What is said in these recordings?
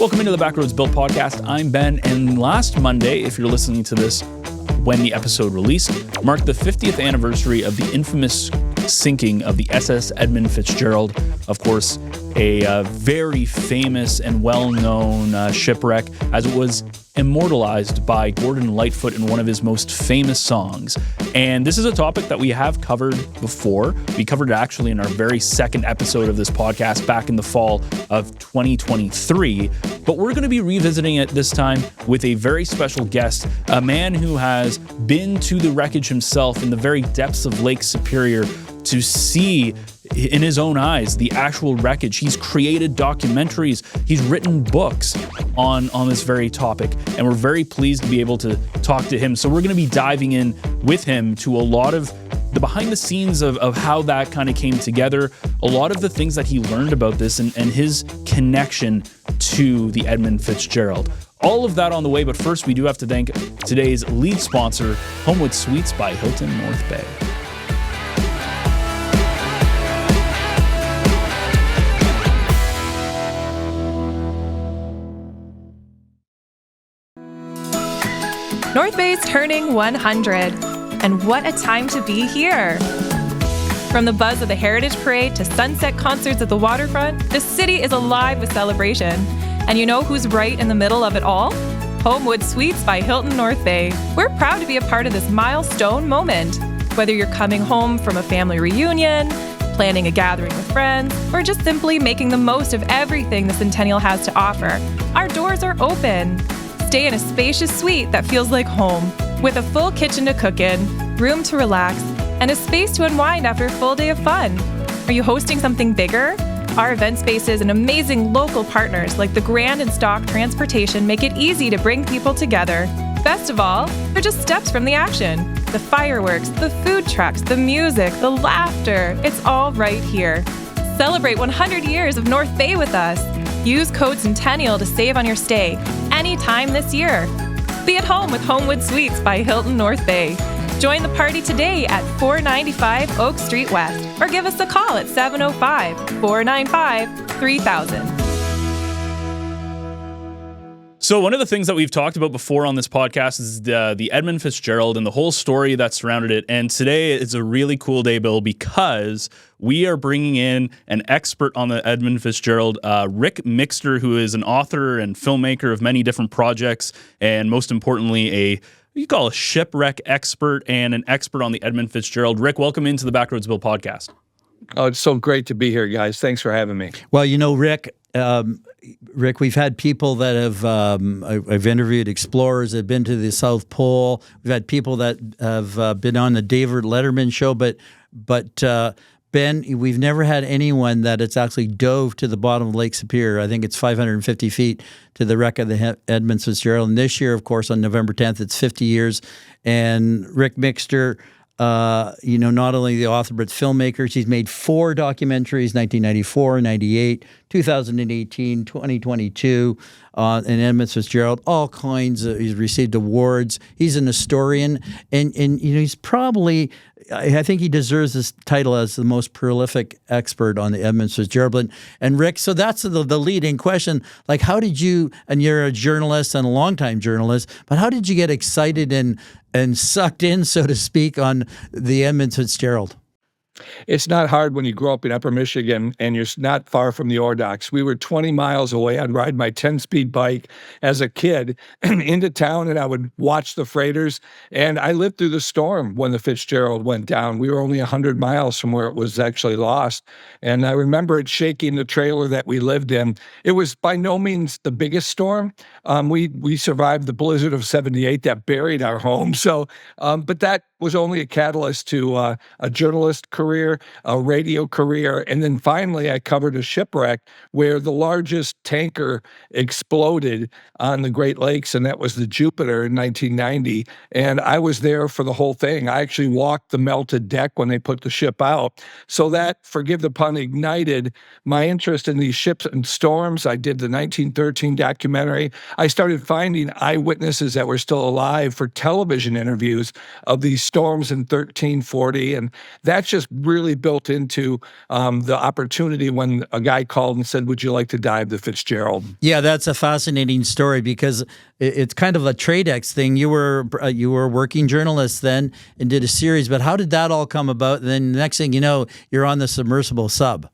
Welcome into the Backroads Bill Podcast. I'm Ben, and last Monday, if you're listening to this when the episode released, marked the 50th anniversary of the infamous sinking of the SS Edmund Fitzgerald. Of course, a very famous and well-known shipwreck, as it was immortalized by Gordon Lightfoot in one of his most famous songs. And this is a topic that we have covered before. We covered it actually in our very second episode of this podcast back in the fall of 2023. But we're going to be revisiting it this time with a very special guest, a man who has been to the wreckage himself in the very depths of Lake Superior to see in his own eyes the actual wreckage. He's created documentaries, he's written books on this very topic, and we're very pleased to be able to talk to him. So we're going to be diving in with him to a lot of the behind the scenes of how that kind of came together, a lot of the things that he learned about this and his connection to the Edmund Fitzgerald. All of that on the way, but first we do have to thank today's lead sponsor, Homewood Suites by Hilton North Bay. North Bay's turning 100, and what a time to be here. From the buzz of the Heritage Parade to sunset concerts at the waterfront, the city is alive with celebration. And you know who's right in the middle of it all? Homewood Suites by Hilton North Bay. We're proud to be a part of this milestone moment. Whether you're coming home from a family reunion, planning a gathering with friends, or just simply making the most of everything the Centennial has to offer, our doors are open. Stay in a spacious suite that feels like home, with a full kitchen to cook in, room to relax, and a space to unwind after a full day of fun. Are you hosting something bigger? Our event spaces and amazing local partners like the Grand and Stock Transportation make it easy to bring people together. Best of all, they're just steps from the action. The fireworks, the food trucks, the music, the laughter, it's all right here. Celebrate 100 years of North Bay with us. Use code Centennial to save on your stay anytime this year. Be at home with Homewood Suites by Hilton North Bay. Join the party today at 495 Oak Street West or give us a call at 705-495-3000. So one of the things that we've talked about before on this podcast is the Edmund Fitzgerald and the whole story that surrounded it. And today is a really cool day, Bill, because we are bringing in an expert on the Edmund Fitzgerald, Ric Mixter, who is an author and filmmaker of many different projects, and most importantly, you call a shipwreck expert and an expert on the Edmund Fitzgerald. Ric, welcome into the Backroads Bill Podcast. Oh, it's so great to be here, guys. Thanks for having me. Well, you know, Ric, we've had people that have, I've interviewed explorers that have been to the South Pole. We've had people that have been on the David Letterman show, but Ben, we've never had anyone that it's actually dove to the bottom of Lake Superior. I think it's 550 feet to the wreck of the Edmund Fitzgerald. And this year, of course, on November 10th, it's 50 years. And Ric Mixter, not only the author, but filmmakers. He's made 4 documentaries, 1994, 98, 2018, 2022, in Edmund Fitzgerald, all kinds of, he's received awards. He's an historian, and he's probably, I think he deserves this title as the most prolific expert on the Edmund Fitzgerald. And Ric, so that's the leading question. Like, how did you, and you're a journalist and a longtime journalist, but how did you get excited and sucked in, so to speak, on the Edmund Fitzgerald? It's not hard when you grow up in Upper Michigan and you're not far from the ore docks. We were 20 miles away. I'd ride my 10-speed bike as a kid into town, and I would watch the freighters. And I lived through the storm when the Fitzgerald went down. We were only 100 miles from where it was actually lost. And I remember it shaking the trailer that we lived in. It was by no means the biggest storm. We survived the blizzard of 78 that buried our home. So, but that was only a catalyst to a journalist career, a radio career, and then finally I covered a shipwreck where the largest tanker exploded on the Great Lakes, and that was the Jupiter in 1990, and I was there for the whole thing. I actually walked the melted deck when they put the ship out. So that, forgive the pun, ignited my interest in these ships and storms. I did the 1913 documentary. I started finding eyewitnesses that were still alive for television interviews of these storms in 1340. And that's just really built into the opportunity when a guy called and said, would you like to dive the Fitzgerald? Yeah, that's a fascinating story because it's kind of a Tradex thing. You were a working journalist then and did a series, but how did that all come about? And then the next thing you know, you're on the submersible sub.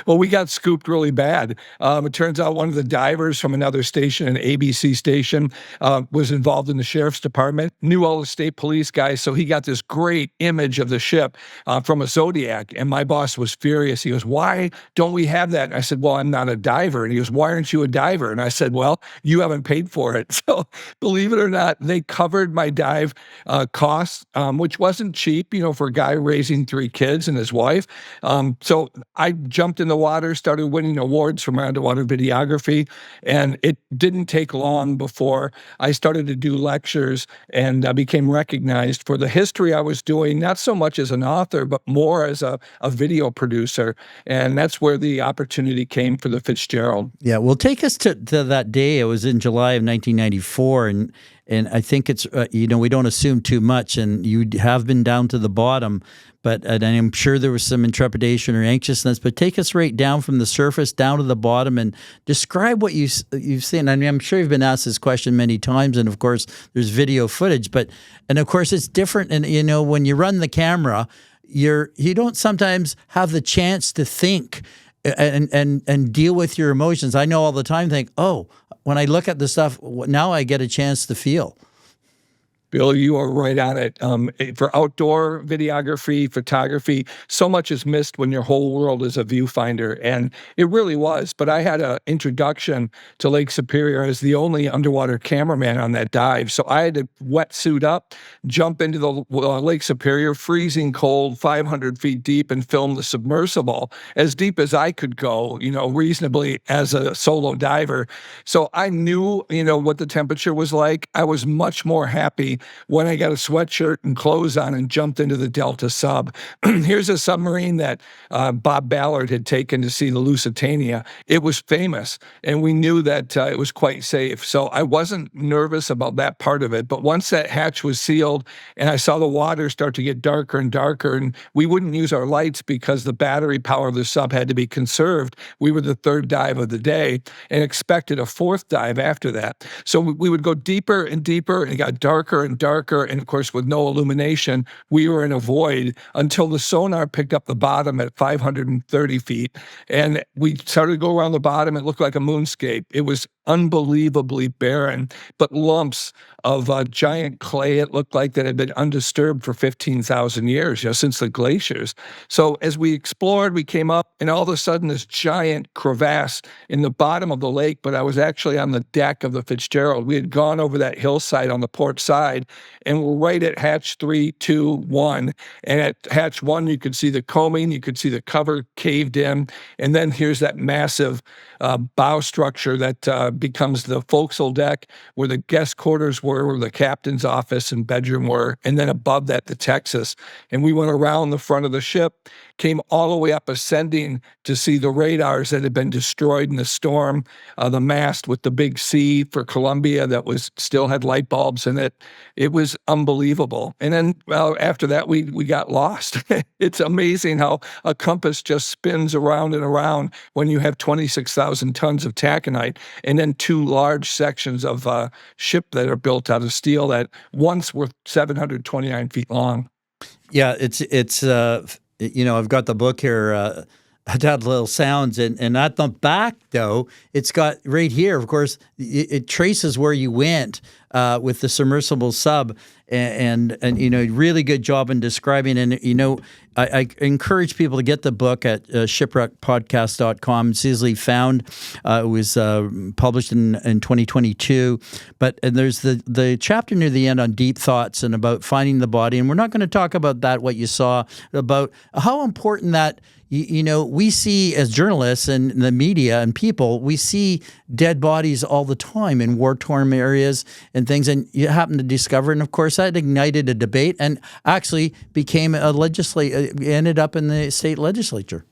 Well, we got scooped really bad. It turns out one of the divers from another station, an ABC station, was involved in the sheriff's department, knew all the state police guys, so he got this great image of the ship from a Zodiac, and my boss was furious. He goes, why don't we have that? And I said, well, I'm not a diver. And he goes, why aren't you a diver? And I said, well, you haven't paid for it. So believe it or not, they covered my dive costs, which wasn't cheap, for a guy raising 3 kids and his wife. So I jumped in the water, started winning awards from underwater videography, and it didn't take long before I started to do lectures and I became recognized for the history I was doing, not so much as an author, but more as a video producer. And that's where the opportunity came for the Fitzgerald. Yeah, well, take us to that day. It was in July of 1994, and I think it's, we don't assume too much, and you have been down to the bottom, and I'm sure there was some intrepidation or anxiousness, but take us right down from the surface down to the bottom and describe what you've seen. I mean, I'm sure you've been asked this question many times, and of course, there's video footage, and of course, it's different. And, when you run the camera, you don't sometimes have the chance to think and deal with your emotions. I know all the time, think, oh, when I look at the stuff, now I get a chance to feel. Bill, you are right on it. For outdoor videography, photography, so much is missed when your whole world is a viewfinder, and it really was. But I had an introduction to Lake Superior as the only underwater cameraman on that dive. So I had to wetsuit up, jump into the Lake Superior, freezing cold, 500 feet deep, and film the submersible as deep as I could go, reasonably as a solo diver. So I knew, what the temperature was like. I was much more happy when I got a sweatshirt and clothes on and jumped into the Delta sub. Here's a submarine that Bob Ballard had taken to see the Lusitania. It was famous, and we knew that it was quite safe. So I wasn't nervous about that part of it. But once that hatch was sealed and I saw the water start to get darker and darker, and we wouldn't use our lights because the battery power of the sub had to be conserved. We were the 3rd dive of the day and expected a 4th dive after that. So we would go deeper and deeper, and it got darker and darker, and of course with no illumination, we were in a void until the sonar picked up the bottom at 530 feet, and we started to go around the bottom. It looked like a moonscape. It was unbelievably barren, but lumps of giant clay, it looked like, that had been undisturbed for 15,000 years, since the glaciers. So as we explored, we came up, and all of a sudden this giant crevasse in the bottom of the lake, but I was actually on the deck of the Fitzgerald. We had gone over that hillside on the port side, and we're right at hatch 3, 2, 1. And at hatch 1, you could see the coaming, you could see the cover caved in, and then here's that massive bow structure that becomes the forecastle deck, where the guest quarters were, where the captain's office and bedroom were, and then above that, the Texas. And we went around the front of the ship, came all the way up, ascending to see the radars that had been destroyed in the storm, the mast with the big C for Columbia that still had light bulbs in it. It was unbelievable. And then after that, we got lost. It's amazing how a compass just spins around and around when you have 26,000 tons of taconite, and then 2 large sections of ship that are built out of steel that once were 729 feet long. Yeah, it's I've got the book here, That Little Sounds, and at the back, though, it's got right here, of course, it traces where you went with the submersible sub, and really good job in describing. And I encourage people to get the book at shipwreckpodcast.com. It's easily found. It was published in 2022. And there's the chapter near the end on deep thoughts and about finding the body. And we're not going to talk about that, what you saw, about how important that. We see as journalists and the media and people, we see dead bodies all the time in war-torn areas and things, and you happen to discover, and of course that ignited a debate and actually became ended up in the state legislature.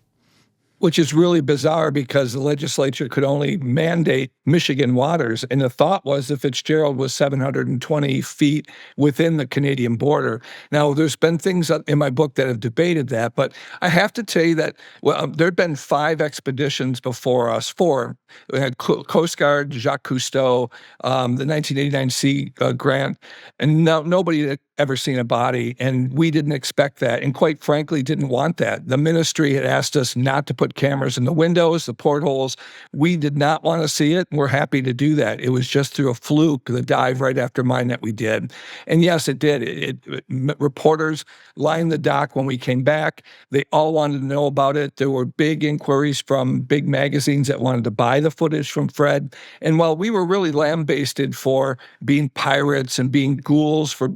Which is really bizarre because the legislature could only mandate Michigan waters. And the thought was that Fitzgerald was 720 feet within the Canadian border. Now, there's been things in my book that have debated that, but I have to tell you that there had been 5 expeditions before us. 4. We had Coast Guard, Jacques Cousteau, the 1989 Sea Grant, and nobody had ever seen a body, and we didn't expect that, and quite frankly, didn't want that. The ministry had asked us not to put cameras in the windows, the portholes. We did not want to see it, and we're happy to do that. It was just through a fluke, the dive right after mine that we did. And yes, it did. Reporters lined the dock when we came back. They all wanted to know about it. There were big inquiries from big magazines that wanted to buy the footage from Fred. And while we were really lambasted for being pirates and being ghouls for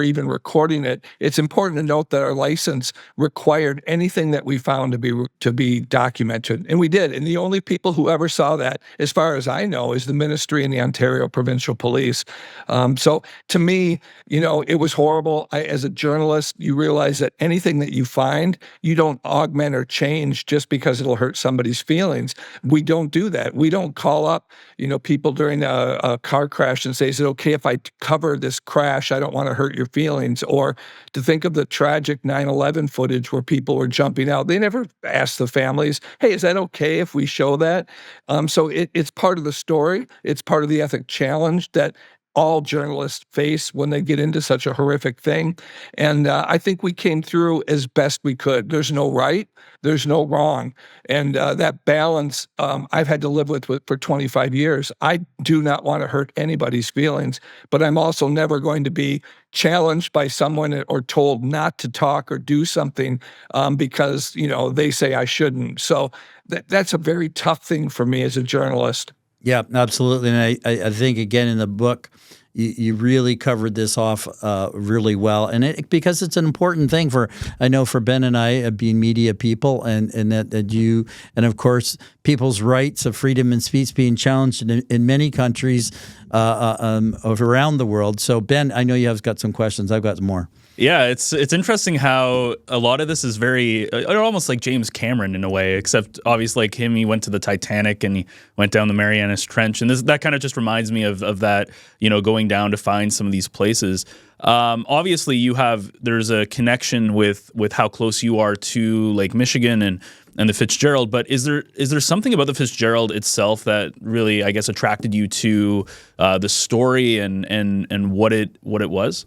even recording it, it's important to note that our license required anything that we found to be documented, and we did. And the only people who ever saw that, as far as I know, is the ministry and the Ontario Provincial Police. So to me, it was horrible. As a journalist, you realize that anything that you find, you don't augment or change just because it'll hurt somebody's feelings. We don't do that. We don't call up, people during a car crash and say, is it okay if I cover this crash? I don't want to hurt your feelings. Or to think of the tragic 9/11 footage where people were jumping out. They never asked the families, hey, is that okay if we show that? So it's part of the story. It's part of the ethic challenge that all journalists face when they get into such a horrific thing. And I think we came through as best we could. There's no right, there's no wrong. And that balance I've had to live with for 25 years. I do not want to hurt anybody's feelings, but I'm also never going to be challenged by someone or told not to talk or do something because, they say I shouldn't. So that's a very tough thing for me as a journalist. Yeah, absolutely. And I think, again, in the book, you really covered this off really well. And because it's an important thing for Ben and I, being media people, and that you, and of course, people's rights of freedom and speech being challenged in many countries around the world. So, Ben, I know you have got some questions. I've got more. Yeah, it's interesting how a lot of this is very almost like James Cameron in a way, except obviously like him, he went to the Titanic and he went down the Marianas Trench, and that kind of just reminds me of that, going down to find some of these places. Obviously, there's a connection with how close you are to Lake Michigan and the Fitzgerald, but is there something about the Fitzgerald itself that really, I guess, attracted you to the story and what it was?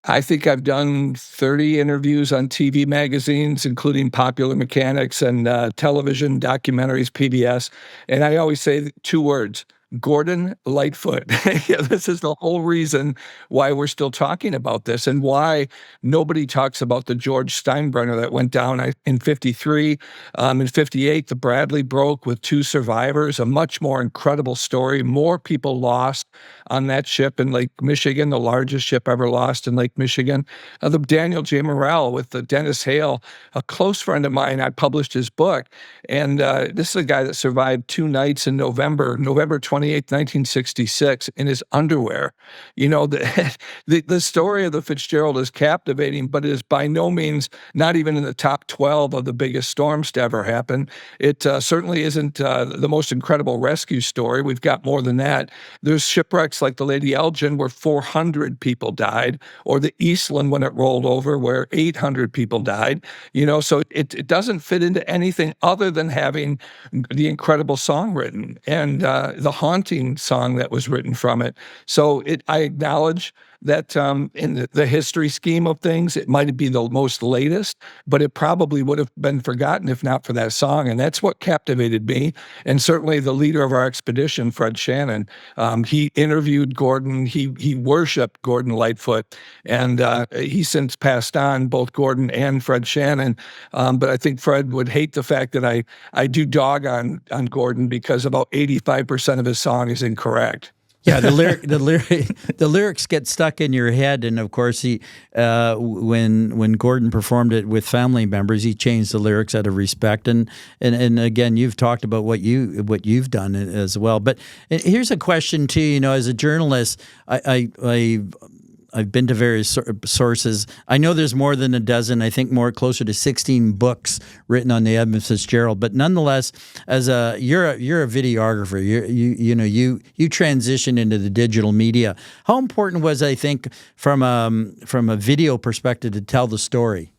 I think I've done 30 interviews on TV magazines, including Popular Mechanics and television, documentaries, PBS. And I always say 2 words: Gordon Lightfoot. This is the whole reason why we're still talking about this and why nobody talks about the George Steinbrenner that went down in 1953. In 1958, the Bradley broke with 2 survivors, a much more incredible story. More people lost on that ship in Lake Michigan, the largest ship ever lost in Lake Michigan. The Daniel J. Morrell with the Dennis Hale, a close friend of mine. I published his book. And this is a guy that survived 2 nights in November 28th, 1966, in his underwear. The story of the Fitzgerald is captivating, but it is by no means not even in the top 12 of the biggest storms to ever happen. It certainly isn't the most incredible rescue story. We've got more than that. There's shipwrecks like the Lady Elgin where 400 people died, or the Eastland when it rolled over where 800 people died. So it doesn't fit into anything other than having the incredible song written and the haunting song that was written from it. So I acknowledge that in the history scheme of things, it might be the most latest, but it probably would have been forgotten if not for that song. And that's what captivated me. And certainly the leader of our expedition, Fred Shannon, he interviewed Gordon. He worshiped Gordon Lightfoot. And he's since passed on, both Gordon and Fred Shannon. But I think Fred would hate the fact that I do dog on Gordon because about 85% of his song is incorrect. Yeah, the lyrics get stuck in your head, and of course, when Gordon performed it with family members, he changed the lyrics out of respect. And again, you've talked about what you've done as well. But here's a question too. As a journalist, I I've been to various sources. I know there's more than a dozen. I think closer to 16 books written on the Edmund Fitzgerald. But nonetheless, as you're a videographer, you transition into the digital media. How important was, I think, from a video perspective, to tell the story?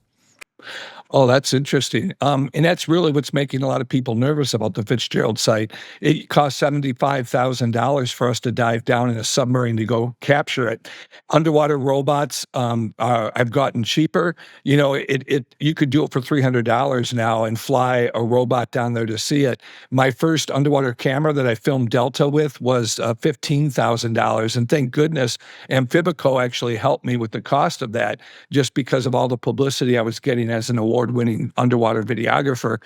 Oh, that's interesting. And that's really what's making a lot of people nervous about the Fitzgerald site. It cost $75,000 for us to dive down in a submarine to go capture it. Underwater robots have gotten cheaper. You could do it for $300 now and fly a robot down there to see it. My first underwater camera that I filmed Delta with was $15,000. And thank goodness Amphibico actually helped me with the cost of that, just because of all the publicity I was getting as an award-winning underwater videographer.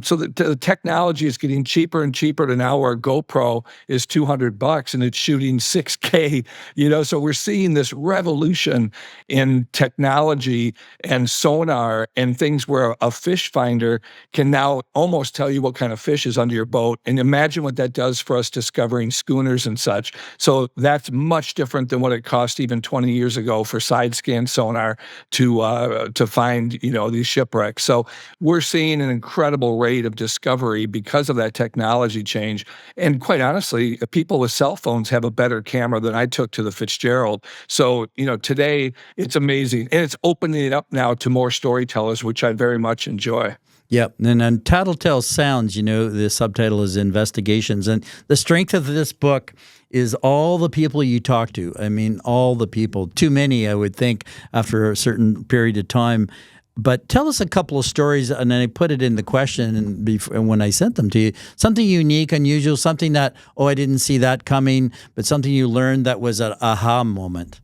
So the technology is getting cheaper and cheaper to now where a GoPro is $200 and it's shooting 6K. So we're seeing this revolution in technology and sonar and things where a fish finder can now almost tell you what kind of fish is under your boat. And imagine what that does for us discovering schooners and such. So that's much different than what it cost even 20 years ago for side scan sonar to find these shipwrecks. So we're seeing an incredible rate of discovery because of that technology change. And quite honestly, people with cell phones have a better camera than I took to the Fitzgerald. So, today it's amazing. And it's opening it up now to more storytellers, which I very much enjoy. Yep. And on Tattletale Sounds, the subtitle is Investigations. And the strength of this book is all the people you talk to. I mean, all the people. Too many, I would think, after a certain period of time. But tell us a couple of stories, and then I put it in the question when I sent them to you. Something unique, unusual, something that, I didn't see that coming, but something you learned that was an aha moment.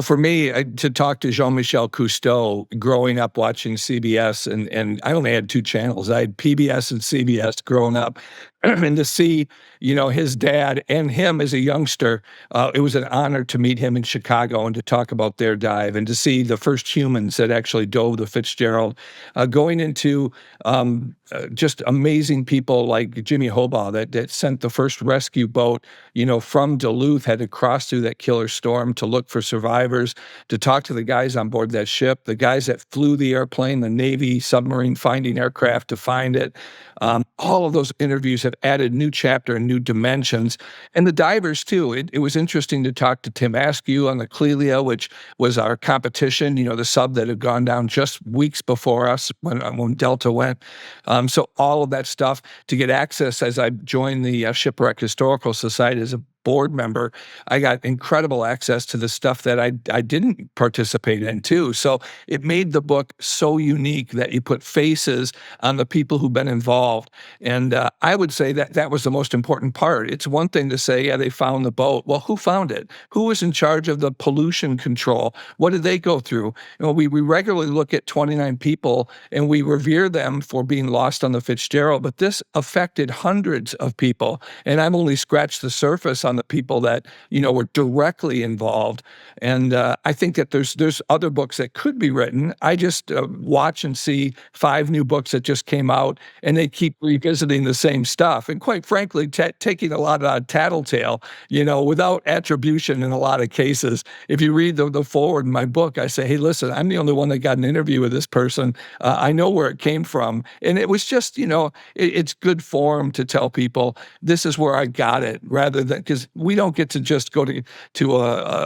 For me, to talk to Jean-Michel Cousteau, growing up watching CBS, and I only had 2 channels. I had PBS and CBS growing up. And to see, his dad and him as a youngster, it was an honor to meet him in Chicago and to talk about their dive and to see the first humans that actually dove the Fitzgerald, going into just amazing people like Jimmy Hobaugh that sent the first rescue boat, from Duluth, had to cross through that killer storm to look for survivors, to talk to the guys on board that ship, the guys that flew the airplane, the Navy submarine finding aircraft to find it. All of those interviews have added new chapter and new dimensions. And the divers, too. It was interesting to talk to Tim Askew on the Clelia, which was our competition, the sub that had gone down just weeks before us when Delta went. So all of that stuff, to get access as I joined the Shipwreck Historical Society as a board member, I got incredible access to the stuff that I didn't participate in too. So it made the book so unique that you put faces on the people who've been involved. And I would say that was the most important part. It's one thing to say, yeah, they found the boat. Well, who found it? Who was in charge of the pollution control? What did they go through? We regularly look at 29 people and we revere them for being lost on the Fitzgerald, but this affected hundreds of people. And I've only scratched the surface on the people that were directly involved. And I think that there's other books that could be written. I just watch and see 5 new books that just came out, and they keep revisiting the same stuff. And quite frankly, taking a lot out of Tattletale, without attribution in a lot of cases. If you read the forward in my book, I say, hey, listen, I'm the only one that got an interview with this person. I know where it came from. And it was just, it's good form to tell people this is where I got it, rather than, because we don't get to just go to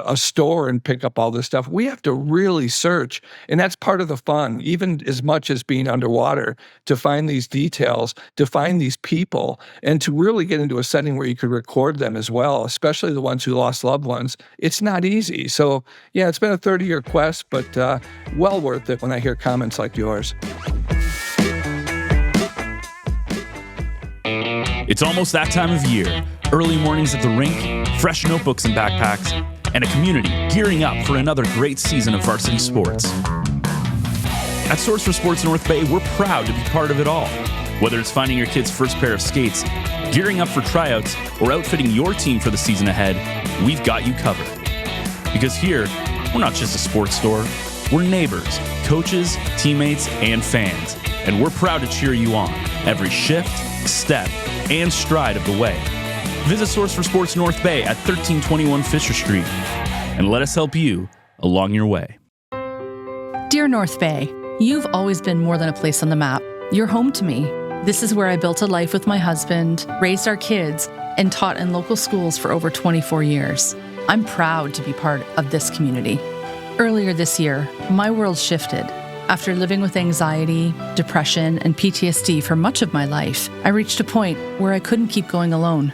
a store and pick up all this stuff. We have to really search, and that's part of the fun, even as much as being underwater, to find these details, to find these people, and to really get into a setting where you could record them as well, especially the ones who lost loved ones. It's not easy. So, yeah, it's been a 30-year quest, but well worth it when I hear comments like yours. It's almost that time of year. Early mornings at the rink, fresh notebooks and backpacks, and a community gearing up for another great season of varsity sports. At Source for Sports North Bay, we're proud to be part of it all. Whether it's finding your kid's first pair of skates, gearing up for tryouts, or outfitting your team for the season ahead, we've got you covered. Because here, we're not just a sports store, we're neighbors, coaches, teammates, and fans. And we're proud to cheer you on every shift, step, and stride of the way. Visit Source for Sports North Bay at 1321 Fisher Street. and let us help you along your way. Dear North Bay, you've always been more than a place on the map. You're home to me. This is where I built a life with my husband, raised our kids, and taught in local schools for over 24 years. I'm proud to be part of this community. Earlier this year, my world shifted. After living with anxiety, depression, and PTSD for much of my life, I reached a point where I couldn't keep going alone.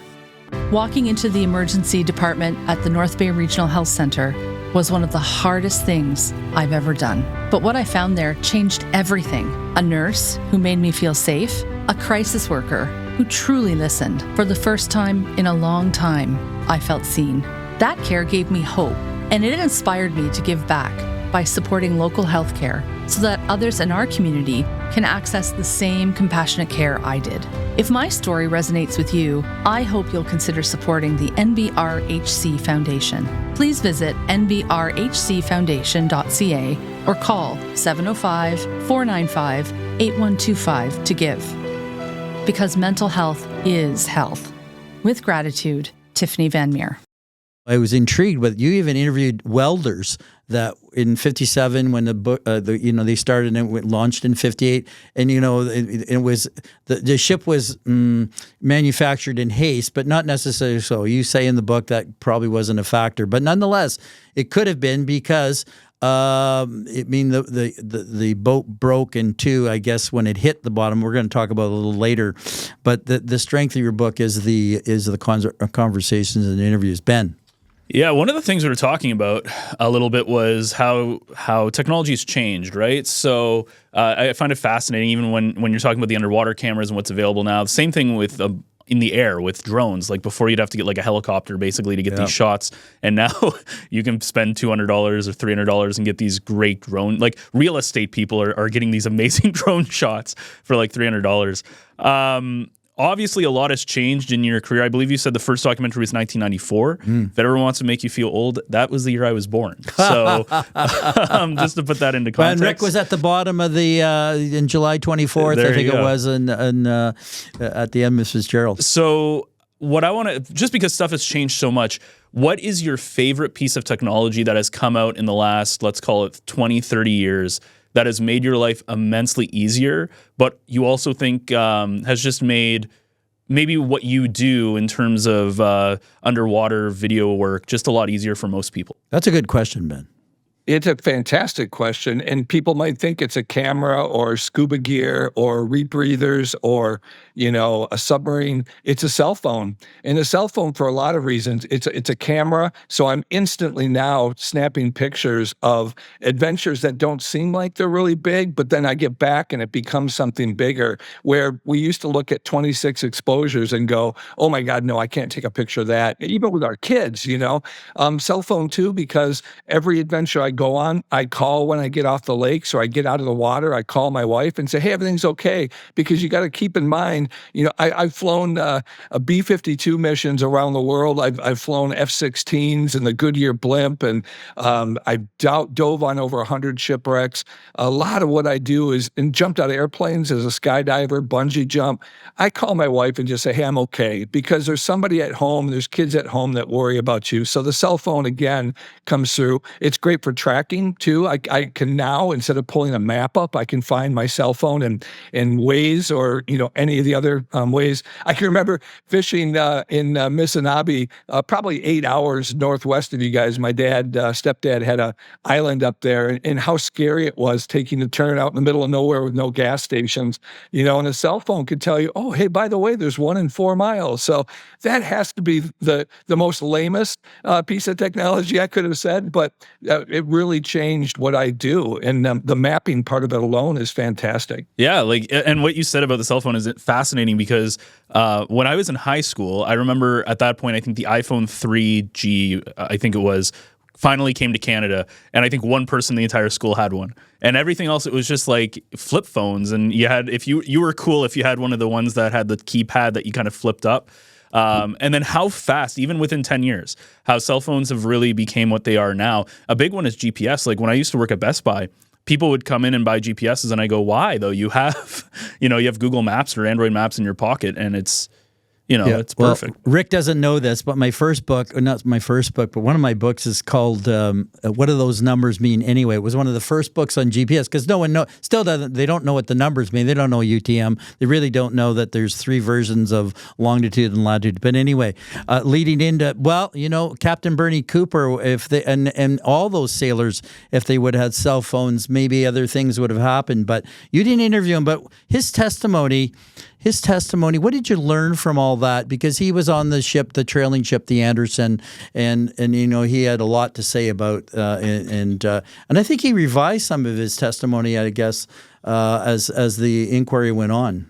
Walking into the emergency department at the North Bay Regional Health Center was one of the hardest things I've ever done. But what I found there changed everything. A nurse who made me feel safe, a crisis worker who truly listened. For the first time in a long time, I felt seen. That care gave me hope, and it inspired me to give back by supporting local healthcare so that others in our community can access the same compassionate care I did. If my story resonates with you, I hope you'll consider supporting the NBRHC Foundation. Please visit nbrhcfoundation.ca or call 705-495-8125 to give. Because mental health is health. With gratitude, Tiffany Van Meer. I was intrigued with you. Even interviewed welders that in '57 when the book, they started and it launched in '58, and it was the ship was manufactured in haste, but not necessarily so. You say in the book that probably wasn't a factor, but nonetheless, it could have been because the boat broke in two, I guess, when it hit the bottom. We're going to talk about it a little later, but the strength of your book is the conversations and interviews. Ben. Yeah, one of the things we were talking about a little bit was how technology has changed, right? So I find it fascinating, even when you're talking about the underwater cameras and what's available now. The same thing with in the air with drones. Like before, you'd have to get like a helicopter basically to get these shots, and now you can spend $200 or $300 and get these great drone. Like real estate people are getting these amazing drone shots for like $300. Obviously, a lot has changed in your career. I believe you said the first documentary was 1994. If it ever wants to make you feel old, that was the year I was born. So just to put that into context. And Rick was at the bottom of the, in July 24th, I think it was, at the Edmund Fitzgerald. So what I want to, just because stuff has changed so much, what is your favorite piece of technology that has come out in the last, let's call it 20, 30 years, that has made your life immensely easier, but you also think has just made maybe what you do in terms of underwater video work just a lot easier for most people? That's a good question, Ben. It's a fantastic question, and people might think it's a camera or scuba gear or rebreathers or, a submarine. It's a cell phone, and a cell phone for a lot of reasons. It's a camera, so I'm instantly now snapping pictures of adventures that don't seem like they're really big, but then I get back and it becomes something bigger, where we used to look at 26 exposures and go, oh my God, no, I can't take a picture of that. Even with our kids, cell phone too, because every adventure I go on, I call when I get off the lakes or I get out of the water. I call my wife and say, hey, everything's okay, because you got to keep in mind, I've flown B-52 missions around the world. I've flown F-16s and the Goodyear blimp, and I've dove on over 100 shipwrecks. A lot of what I do is, and jumped out of airplanes as a skydiver, bungee jump. I call my wife and just say, hey, I'm okay, because there's somebody at home, there's kids at home that worry about you. So the cell phone, again, comes through. It's great for tracking, too. I can now, instead of pulling a map up, I can find my cell phone and Waze or, any of the other ways. I can remember fishing in Missinaba, probably 8 hours northwest of you guys. My stepdad had an island up there, and how scary it was taking a turn out in the middle of nowhere with no gas stations, and a cell phone could tell you, oh, hey, by the way, there's one in 4 miles. So that has to be the most lamest piece of technology I could have said, but it really changed what I do. And the mapping part of it alone is fantastic. Yeah, and what you said about the cell phone is fascinating, because when I was in high school, I remember at that point, I think the iPhone 3G, I think it was, finally came to Canada, and I think one person in the entire school had one. And everything else, it was just like flip phones, and you had, if you were cool if you had one of the ones that had the keypad that you kind of flipped up. And then how fast, even within 10 years, how cell phones have really became what they are now. A big one is GPS. Like when I used to work at Best Buy, people would come in and buy GPSs, and I go, why though? You have, you have Google Maps or Android Maps in your pocket, and it's, It's perfect. Well, Rick doesn't know this, but my first book, or not my first book, but one of my books is called What Do Those Numbers Mean Anyway? It was one of the first books on GPS because no one they don't know what the numbers mean. They don't know UTM. They really don't know that there's 3 versions of longitude and latitude. But anyway, leading into, Captain Bernie Cooper, if they and all those sailors, if they would have had cell phones, maybe other things would have happened. But you didn't interview him, but his testimony, what did you learn from all that? Because he was on the ship, the trailing ship, the Anderson, and he had a lot to say about and I think he revised some of his testimony, I guess, as the inquiry went on.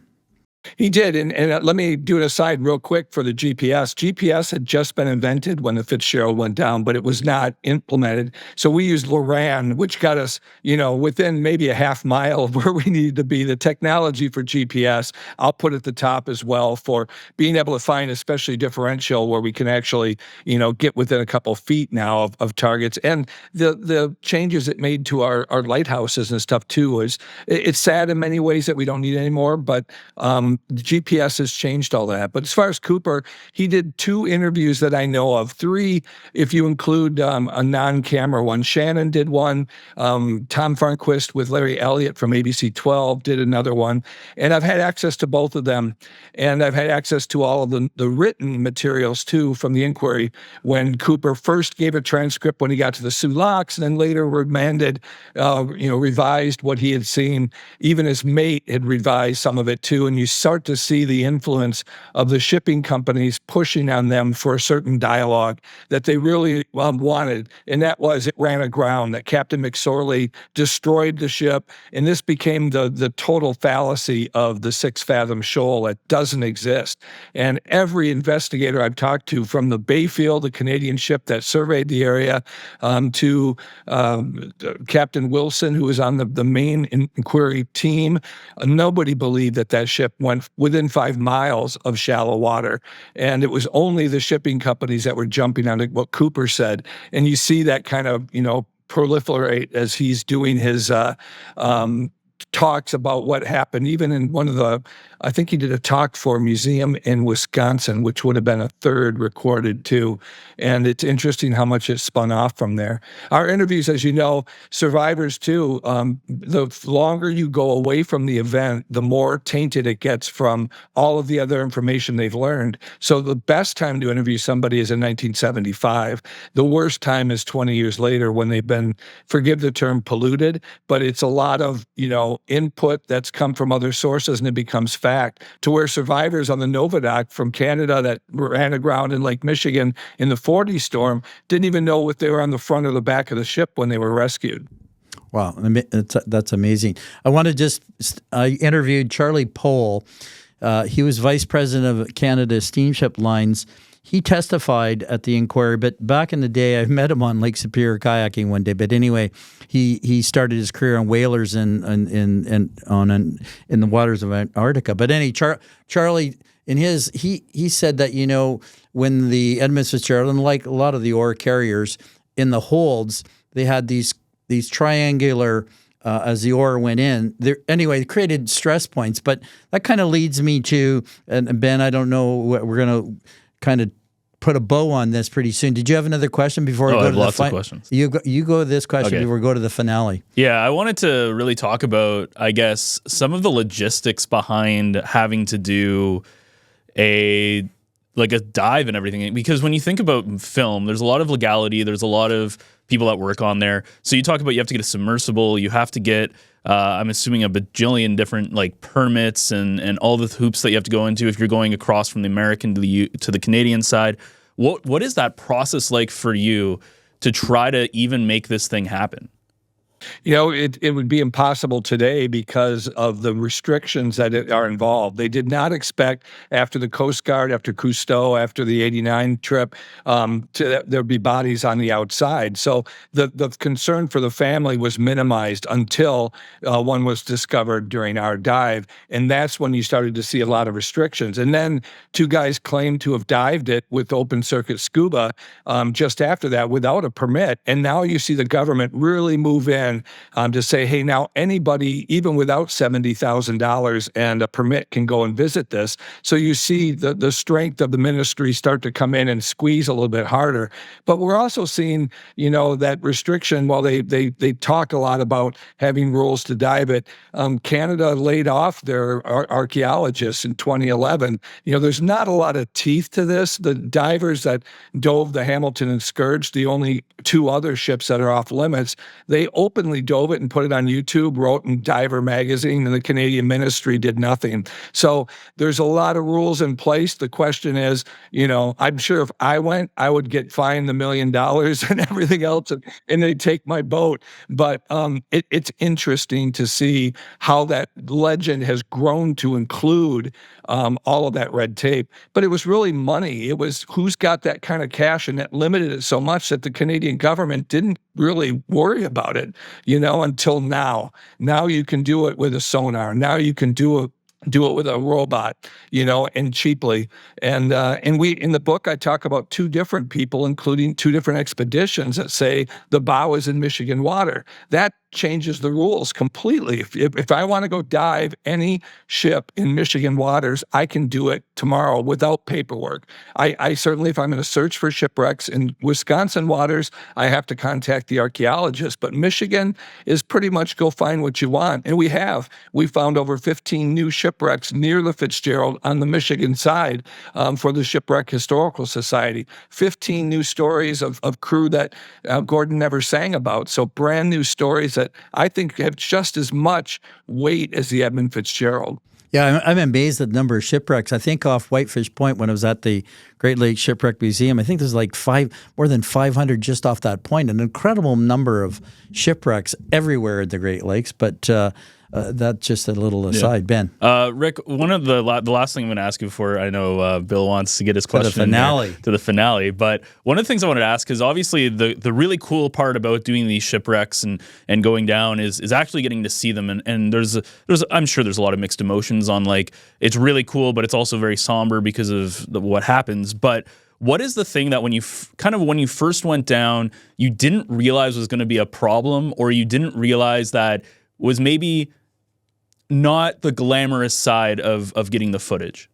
He did, and let me do an aside real quick for the GPS. GPS had just been invented when the Fitzgerald went down, but it was not implemented. So we used Loran, which got us, within maybe a half mile of where we needed to be. The technology for GPS, I'll put at the top as well for being able to find, especially differential, where we can actually, get within a couple feet now of targets. And the changes it made to our lighthouses and stuff too it's sad in many ways that we don't need anymore, but the GPS has changed all that. But as far as Cooper, he did 2 interviews that I know of, 3 if you include a non-camera one. Shannon did one. Tom Farnquist with Larry Elliott from ABC 12 did another one. And I've had access to both of them. And I've had access to all of the written materials, too, from the inquiry when Cooper first gave a transcript when he got to the Sioux Locks and then later remanded, revised what he had seen. Even his mate had revised some of it, too. And you start to see the influence of the shipping companies pushing on them for a certain dialogue that they really wanted. And that was, it ran aground, that Captain McSorley destroyed the ship. And this became the total fallacy of the 6 Fathom Shoal that doesn't exist. And every investigator I've talked to, from the Bayfield, the Canadian ship that surveyed the area, to Captain Wilson, who was on the main inquiry team, nobody believed that ship went within 5 miles of shallow water. And it was only the shipping companies that were jumping on what Cooper said. And you see that kind of, proliferate as he's doing his talks about what happened. Even in I think he did a talk for a museum in Wisconsin, which would have been a 3rd recorded too. And it's interesting how much it spun off from there. Our interviews, as you know, survivors too, the longer you go away from the event, the more tainted it gets from all of the other information they've learned. So the best time to interview somebody is in 1975. The worst time is 20 years later when they've been, forgive the term, polluted, but it's a lot of, input that's come from other sources and it becomes fact, to where survivors on the Novadoc from Canada that ran aground in Lake Michigan in the 40 storm didn't even know if they were on the front or the back of the ship when they were rescued. Wow, that's amazing. I interviewed Charlie Pohl. He was vice president of Canada Steamship Lines. He testified at the inquiry, but back in the day, I met him on Lake Superior kayaking one day. But anyway, he started his career on whalers in the waters of Antarctica. But Charlie, he said that when the Edmund Fitzgerald, and like a lot of the ore carriers in the holds, they had these triangular. As the ore went in, they created stress points. But that kind of leads me to, and Ben, I don't know, we're going to kind of put a bow on this pretty soon. Did you have another question before we go to the I have lots of questions. You go to this question before we go to the finale. Yeah, I wanted to really talk about, I guess, some of the logistics behind having to do a dive and everything. Because when you think about film, there's a lot of legality, there's a lot of people that work on there. So you talk about you have to get a submersible, you have to get I'm assuming a bajillion different permits and all the hoops that you have to go into if you're going across from the American to the Canadian side. What is that process like for you to try to even make this thing happen? It would be impossible today because of the restrictions that are involved. They did not expect after the Coast Guard, after Cousteau, after the 89 trip, there'd be bodies on the outside. So the concern for the family was minimized until one was discovered during our dive. And that's when you started to see a lot of restrictions. And then 2 guys claimed to have dived it with open circuit scuba just after that without a permit. And now you see the government really move in in to say, hey, now anybody, even without $70,000 and a permit, can go and visit this. So you see the strength of the ministry start to come in and squeeze a little bit harder. But we're also seeing, that restriction, while they talk a lot about having rules to dive it, Canada laid off their archaeologists in 2011. There's not a lot of teeth to this. The divers that dove the Hamilton and Scourge, the only two other ships that are off limits, they openly dove it and put it on YouTube, wrote in Diver magazine, and the Canadian ministry did nothing. So there's a lot of rules in place. The question is, I'm sure if I went, I would get fined $1 million and everything else, and they'd take my boat. But it's interesting to see how that legend has grown to include all of that red tape. But it was really money. It was who's got that kind of cash, and that limited it so much that the Canadian government didn't really worry about it, until now. Now you can do it with a sonar. Now you can do it with a robot, and cheaply. And we, in the book, I talk about two different people, including two different expeditions that say the bow is in Michigan water. That changes the rules completely. If I want to go dive any ship in Michigan waters, I can do it tomorrow without paperwork. I certainly, if I'm going to search for shipwrecks in Wisconsin waters, I have to contact the archaeologist. But Michigan is pretty much go find what you want. And we found over 15 new shipwrecks near the Fitzgerald on the Michigan side for the Shipwreck Historical Society. 15 new stories of crew that Gordon never sang about. So brand new stories that I think have just as much weight as the Edmund Fitzgerald. Yeah, I'm amazed at the number of shipwrecks. I think off Whitefish Point, when I was at the Great Lakes Shipwreck Museum, I think there's like more than 500 just off that point. An incredible number of shipwrecks everywhere at the Great Lakes. But that's just a little aside. Yeah. Ben. Rick, one of the last thing I'm going to ask you before, I know Bill wants to get his question to the finale, but one of the things I wanted to ask is obviously the really cool part about doing these shipwrecks and going down is actually getting to see them, and there's I'm sure there's a lot of mixed emotions on, like, it's really cool, but it's also very somber because of what happens. But what is the thing that when you first went down, you didn't realize was going to be a problem, or you didn't realize that was maybe not the glamorous side of getting the footage?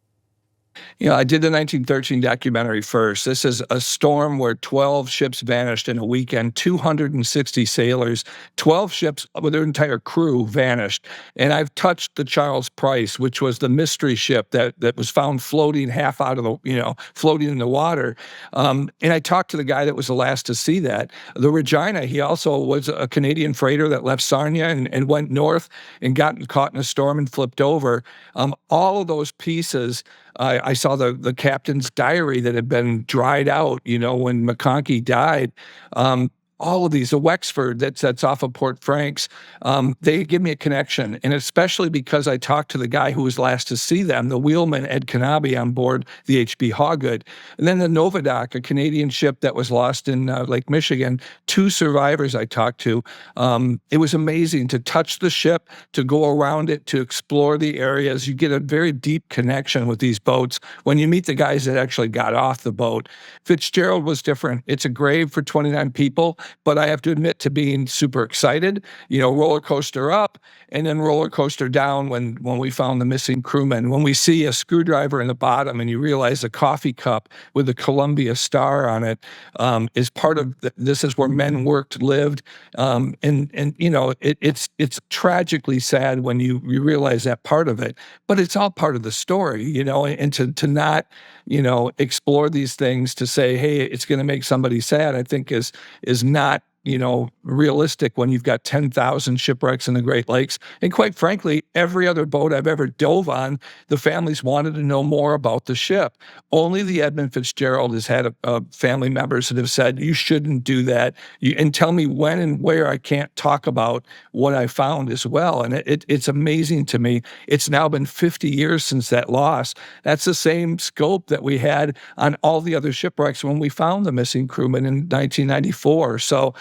I did the 1913 documentary first. This is a storm where 12 ships vanished in a weekend, 260 sailors, 12 ships with their entire crew vanished. And I've touched the Charles Price, which was the mystery ship that was found floating half out of the, floating in the water. And I talked to the guy that was the last to see that. The Regina, he also was a Canadian freighter that left Sarnia and went north and got caught in a storm and flipped over. All of those pieces, I saw the captain's diary that had been dried out, when McConkie died. All of these, the Wexford that's off of Port Franks, they give me a connection. And especially because I talked to the guy who was last to see them, the wheelman, Ed Kanabe, on board the H.B. Hawgood. And then the Novadoc, a Canadian ship that was lost in Lake Michigan, 2 survivors I talked to. It was amazing to touch the ship, to go around it, to explore the areas. You get a very deep connection with these boats when you meet the guys that actually got off the boat. Fitzgerald was different. It's a grave for 29 people. But I have to admit to being super excited, roller coaster up and then roller coaster down when we found the missing crewmen. When we see a screwdriver in the bottom and you realize a coffee cup with the Columbia star on it is part of this is where men worked, lived. It's tragically sad when you realize that part of it, but it's all part of the story, and to not, explore these things, to say, hey, it's going to make somebody sad, I think is not, realistic when you've got 10,000 shipwrecks in the Great Lakes. And quite frankly, every other boat I've ever dove on, the families wanted to know more about the ship. Only the Edmund Fitzgerald has had family members that have said, you shouldn't do that. And tell me when and where I can't talk about what I found as well. And it's amazing to me. It's now been 50 years since that loss. That's the same scope that we had on all the other shipwrecks when we found the missing crewmen in 1994. So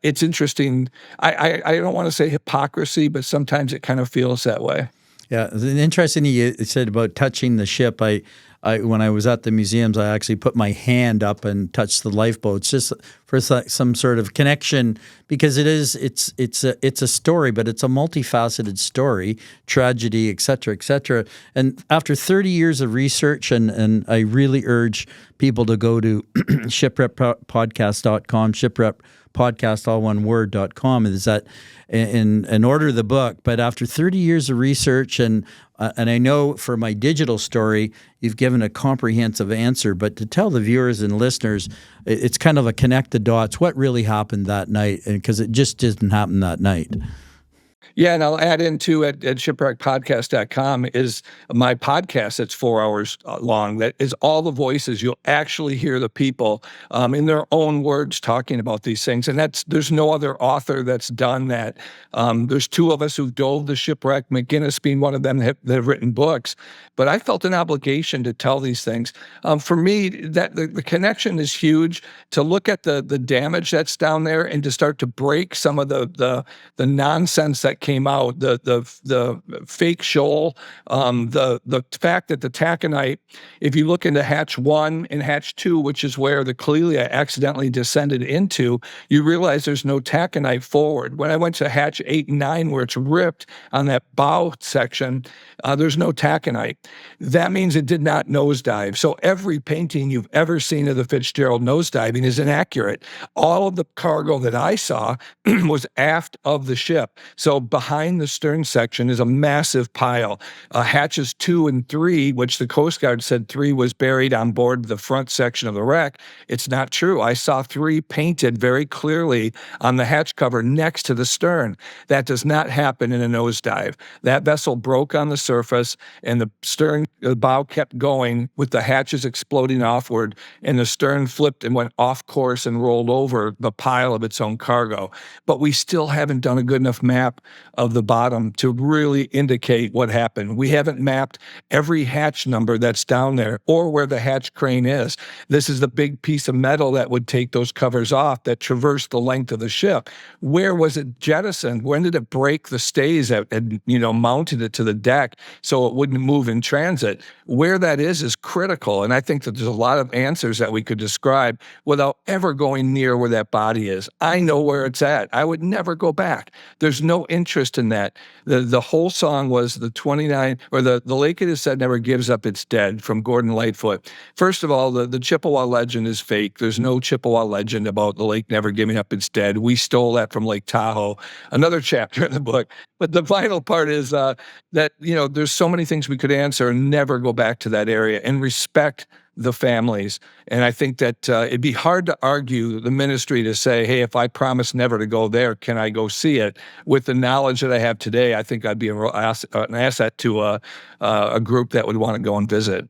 it's interesting. I don't want to say hypocrisy, but sometimes it kind of feels that way. Yeah, it's interesting you said about touching the ship. I when I was at the museums, I actually put my hand up and touched the lifeboats just for some sort of connection, because it's a story, but it's a multifaceted story, tragedy, et cetera, et cetera. And after 30 years of research, and I really urge people to go to shipwreckpodcast.com, shipwreckpodcast, all one word.com, is that and order the book. But after 30 years of research, and I know for my digital story, you've given a comprehensive answer, but to tell the viewers and listeners, it's kind of a connect the dots, what really happened that night, because it just didn't happen that night. Yeah, and I'll add into at shipwreckpodcast.com is my podcast that's 4 hours long. That is all the voices. You'll actually hear the people in their own words talking about these things. And there's no other author that's done that. There's two of us who dove the shipwreck, McGinnis being one of them that have written books. But I felt an obligation to tell these things. For me, that the connection is huge. To look at the damage that's down there and to start to break some of the nonsense that came out, the fake shoal, the fact that the taconite, if you look into hatch 1 and hatch 2, which is where the Clelia accidentally descended into, you realize there's no taconite forward. When I went to hatch 8 and 9, where it's ripped on that bow section, there's no taconite. That means it did not nosedive. So every painting you've ever seen of the Fitzgerald nosediving is inaccurate. All of the cargo that I saw was aft of the ship. So behind the stern section is a massive pile. Hatches 2 and 3, which the Coast Guard said 3 was buried on board the front section of the wreck. It's not true. I saw 3 painted very clearly on the hatch cover next to the stern. That does not happen in a nosedive. That vessel broke on the surface, and the bow kept going with the hatches exploding offward, and the stern flipped and went off course and rolled over the pile of its own cargo. But we still haven't done a good enough map of the bottom to really indicate what happened. We haven't mapped every hatch number that's down there or where the hatch crane is. This is the big piece of metal that would take those covers off that traversed the length of the ship. Where was it jettisoned? When did it break the stays that had, mounted it to the deck so it wouldn't move in transit? Where that is critical. And I think that there's a lot of answers that we could describe without ever going near where that body is. I know where it's at. I would never go back. There's no interest in that. The whole song was the 29, or the lake it is said never gives up its dead, from Gordon Lightfoot. First of all, the Chippewa legend is fake. There's no Chippewa legend about the lake never giving up its dead. We stole that from Lake Tahoe, another chapter in the book. But the final part is that, there's so many things we could answer and never go back to that area and respect the families. And I think that it'd be hard to argue the ministry to say, hey, if I promise never to go there, can I go see it? With the knowledge that I have today, I think I'd be an asset to a group that would want to go and visit.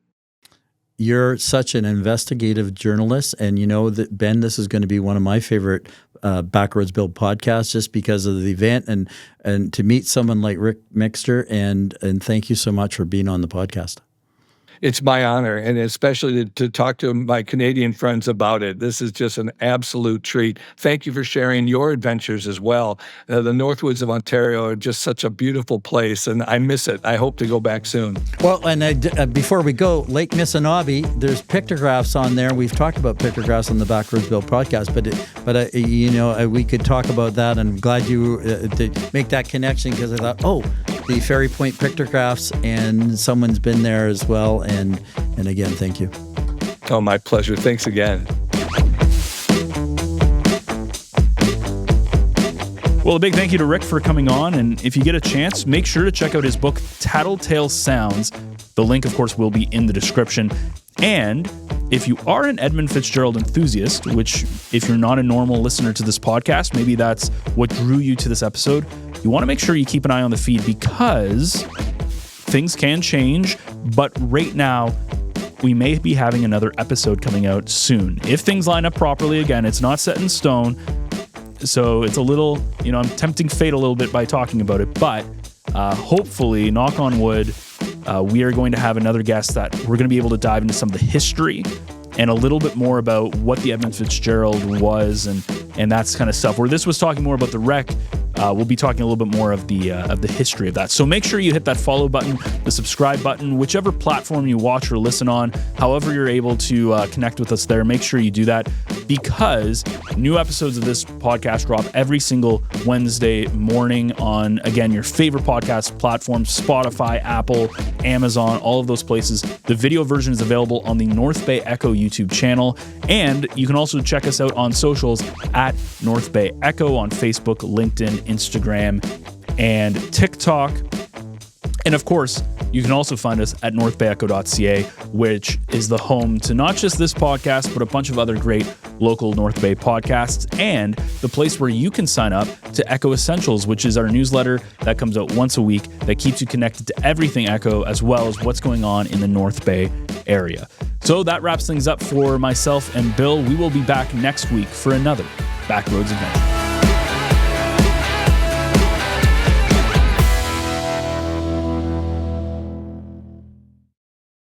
You're such an investigative journalist, and you know that, Ben, this is going to be one of my favorite Backroads Bill podcasts, just because of the event and to meet someone like Ric Mixter, and thank you so much for being on the podcast. It's my honor, and especially to talk to my Canadian friends about it. This is just an absolute treat. Thank you for sharing your adventures as well. The Northwoods of Ontario are just such a beautiful place, and I miss it. I hope to go back soon. Well, and before we go, Lake Missinaibi, there's pictographs on there. We've talked about pictographs on the Backroads Bill podcast, but we could talk about that. I'm glad you to make that connection, because I thought, the Ferry Point pictographs, and someone's been there as well. And again, thank you. Oh, my pleasure. Thanks again. Well, a big thank you to Ric for coming on. And if you get a chance, make sure to check out his book, Tattletale Sounds. The link, of course, will be in the description. And if you are an Edmund Fitzgerald enthusiast, which if you're not a normal listener to this podcast, maybe that's what drew you to this episode, you want to make sure you keep an eye on the feed, because things can change. But right now, we may be having another episode coming out soon. If things line up properly, again, it's not set in stone. So it's a little, I'm tempting fate a little bit by talking about it. But hopefully, knock on wood, we are going to have another guest that we're going to be able to dive into some of the history and a little bit more about what the Edmund Fitzgerald was and that kind of stuff. Where this was talking more about the wreck, we'll be talking a little bit more of the history of that. So make sure you hit that follow button, the subscribe button, whichever platform you watch or listen on, however you're able to connect with us there. Make sure you do that, because new episodes of this podcast drop every single Wednesday morning on, again, your favorite podcast platforms, Spotify, Apple, Amazon, all of those places. The video version is available on the North Bay Echo YouTube channel, and you can also check us out on socials at North Bay Echo on Facebook, LinkedIn, Instagram, and TikTok. And of course, you can also find us at northbayecho.ca, which is the home to not just this podcast, but a bunch of other great local North Bay podcasts, and the place where you can sign up to Echo Essentials, which is our newsletter that comes out once a week that keeps you connected to everything Echo, as well as what's going on in the North Bay area. So that wraps things up for myself and Bill. We will be back next week for another Backroads adventure.